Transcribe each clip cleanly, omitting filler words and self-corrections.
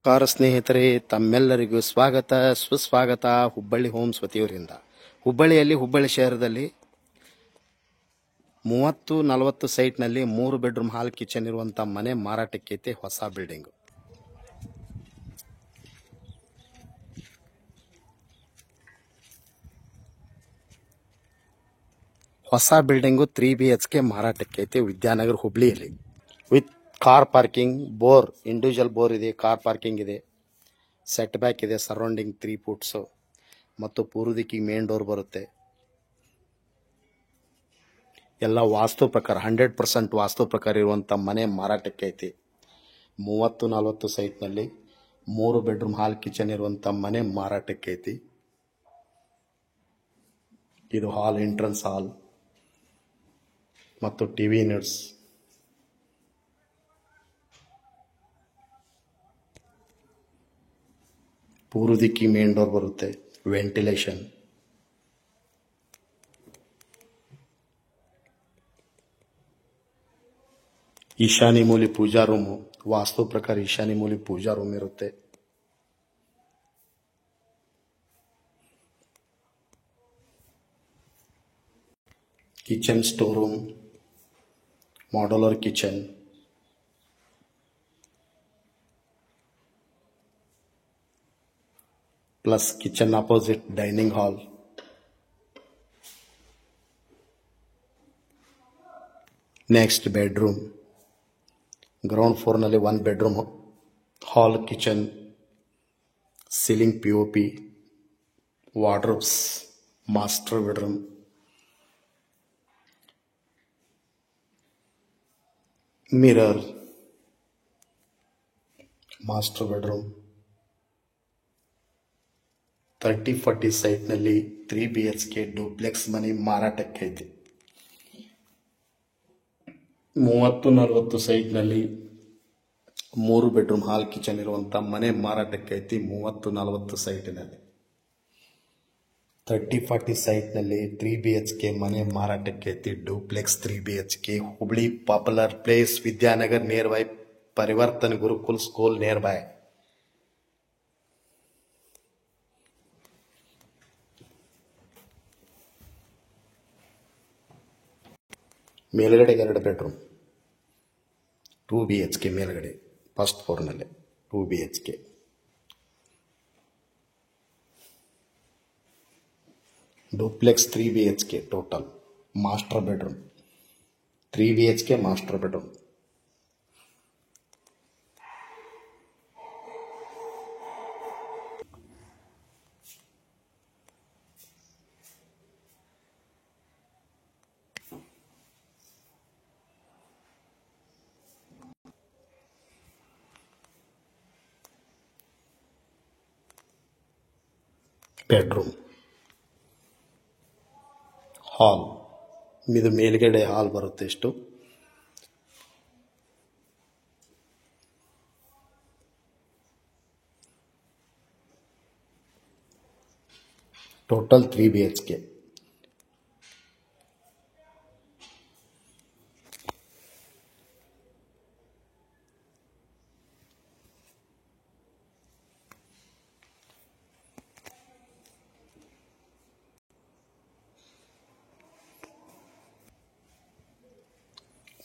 ಕಾರ ಸ್ನೇಹಿತರೆ, ತಮ್ಮೆಲ್ಲರಿಗೂ ಸ್ವಾಗತ ಸುಸ್ವಾಗತ ಹುಬ್ಬಳ್ಳಿ ಹೋಮ್ಸ್ ವತಿಯವರಿಂದ. ಹುಬ್ಬಳ್ಳಿಯಲ್ಲಿ ಹುಬ್ಬಳ್ಳಿ ಶಹರದಲ್ಲಿ 30-40 ಸೈಟ್ನಲ್ಲಿ 3 ಬೆಡ್ರೂಮ್ ಹಾಲ್ ಕಿಚನ್ ಇರುವಂಥ ಮನೆ ಮಾರಾಟಕ್ಕೈತೆ. ಹೊಸ ಬಿಲ್ಡಿಂಗು, ಹೊಸ ಬಿಲ್ಡಿಂಗು 3 BHK ಮಾರಾಟಕ್ಕೈತೆ ವಿದ್ಯಾನಗರ ಹುಬ್ಬಳ್ಳಿಯಲ್ಲಿ. With car parking, bore, individual bore ಇದೆ, ಕಾರ್ ಪಾರ್ಕಿಂಗ್ ಇದೆ, ಸೆಟ್ ಬ್ಯಾಕ್ ಇದೆ, ಸರೌಂಡಿಂಗ್ 3 ಫುಟ್ಸು ಮತ್ತು ಪೂರ್ವ ದಿಕ್ಕಿಗೆ ಮೇನ್ ಡೋರ್ ಬರುತ್ತೆ. ಎಲ್ಲ ವಾಸ್ತು ಪ್ರಕಾರ 100% ವಾಸ್ತು ಪ್ರಕಾರ ಇರುವಂಥ ಮನೆ ಮಾರಾಟಕ್ಕೆ ಐತಿ. 30-40 ಸೈಟ್ನಲ್ಲಿ 3 ಬೆಡ್ರೂಮ್ ಹಾಲ್ ಕಿಚನ್ ಇರುವಂಥ ಮನೆ ಮಾರಾಟಕ್ಕೆ ಐತಿ. ಇದು ಹಾಲ್, ಎಂಟ್ರನ್ಸ್ ಹಾಲ್ ಮತ್ತು ಟಿವಿ ಯೂನಿಟ್ಸ್. ಪೂರ್ವ ದಿಕ್ಕಿಗೆ ಮೇನ್ ಡೋರ್ ಬರುತ್ತೆ, ವೆಂಟಿಲೇಷನ್. ಈಶಾನ್ಯ ಮೂಲೆ ಪೂಜಾ ರೂಮು, ವಾಸ್ತು ಪ್ರಕಾರ ಈಶಾನ್ಯ ಮೂಲೆ ಪೂಜಾ ರೂಮ್ ಇರುತ್ತೆ. Kitchen store room, modular kitchen, plus kitchen opposite dining hall. Next bedroom, ground ಫ್ಲೋರ್ನಲ್ಲಿ 1 bedroom hall kitchen, ceiling POP, wardrobes, master bedroom, mirror, master bedroom. 30-40 ಸೈಟ್ನಲ್ಲಿ 3 BHK ಡೂಪ್ಲೆಕ್ಸ್ ಮನೆ ಮಾರಾಟಕ್ಕೈತಿ. 30-40 ಸೈಟ್ನಲ್ಲಿ 3 ಬೆಡ್ರೂಮ್ ಹಾಲ್ ಕಿಚನ್ ಇರುವಂಥ ಮನೆ ಮಾರಾಟಕ್ಕೈತಿ. 30-40 ಸೈಟಿನಲ್ಲಿ 30-40 ಸೈಟ್ನಲ್ಲಿ 3 BHK ಮನೆ ಮಾರಾಟಕ್ಕೈತಿ. Duplex 3 BHK, Hubli popular place, Vidyanagar, near by Parivartan Gurukul school near by. ಮೇಲ್ಗಡೆ 2 ಬೆಡ್ರೂಮ್ 2 BHK ಮೇಲ್ಗಡೆ ಫಸ್ಟ್ ಫ್ಲೋರ್ನಲ್ಲಿ 2 BHK. Duplex 3 BHK total. Master bedroom 3 BHK master bedroom. Bedroom, hall, ಇದು ಮೇಲ್ಗಡೆ ಹಾಲ್ ಬರುತ್ತೆ. ಎಷ್ಟು total 3 BHK.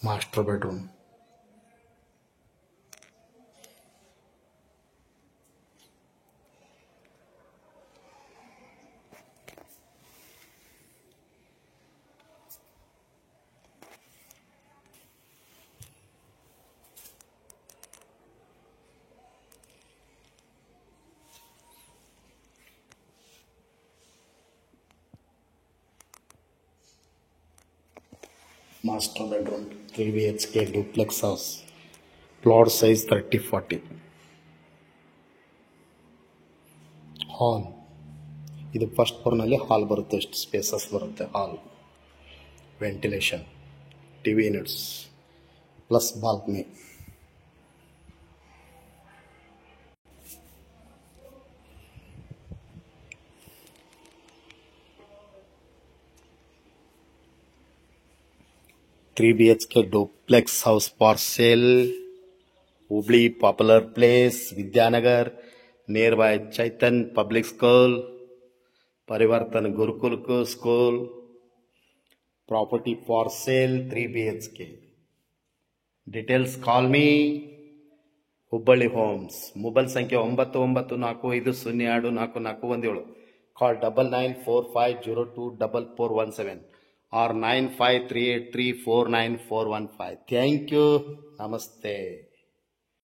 Master bedroom, master bedroom 3 BHK duplex house. Plot size 30-40. Hall, ಇದು first ಫ್ಲೋರ್ನಲ್ಲಿ hall ಬರುತ್ತೆ. ಎಷ್ಟು ಸ್ಪೇಸಸ್ ಬರುತ್ತೆ ಹಾಲ್, ventilation, TV units plus balcony. Three BHK duplex house for sale, Hubli popular place, Vidyanagar, nearby Chaitan Public School, Parivartan Gurukul School, property for sale 3 BHK. Details call me Hubballi homes. Mobile ಸಂಖ್ಯೆ 9945024417. Call 9945024417 or 9538349415. Thank you. ನಮಸ್ತೆ.